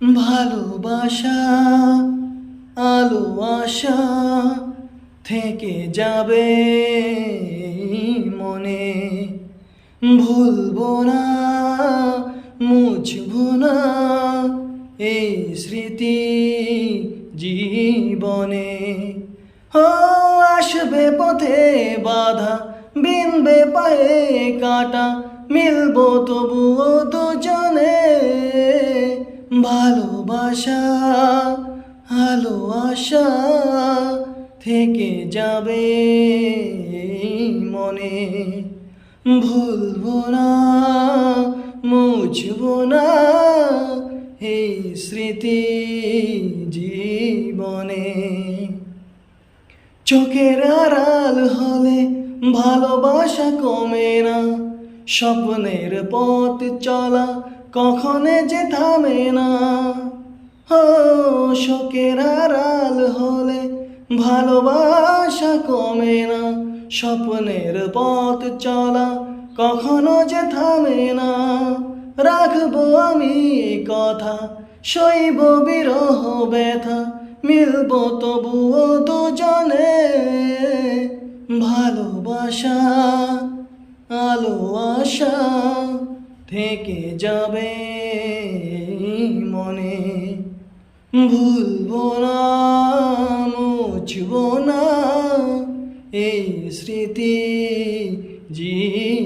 ভালোবাসা আলো আশা থেকে যাবে মনে, ভুলবো না মুছবো না এই স্মৃতি জীবনে। ও আসবে পথে বাধা, বিনবে পায়ে কাটা, মিলবো তবুও দুজনে। ভালোবাসা আলো আশা থেকে যাবে মনে, ভুলবো না মুছবো না এই স্মৃতি জীবনে। চোখের আড়াল হলে ভালোবাসা কমে না, স্বপ্নের পথ চলা কখনো যে থামে না। ও শোকের আড়াল হলে ভালোবাসা কমে না, স্বপ্নের পথ চলা কখনো যে থামে না। রাখবো আমি কথা, সইব বিরহ ব্যথা, মিলবো তবুও দুজনে। ভালোবাসা আলো আশা থেকে যাবে মনে, ভুলবো না মুছবো না এই স্মৃতি জীবনে।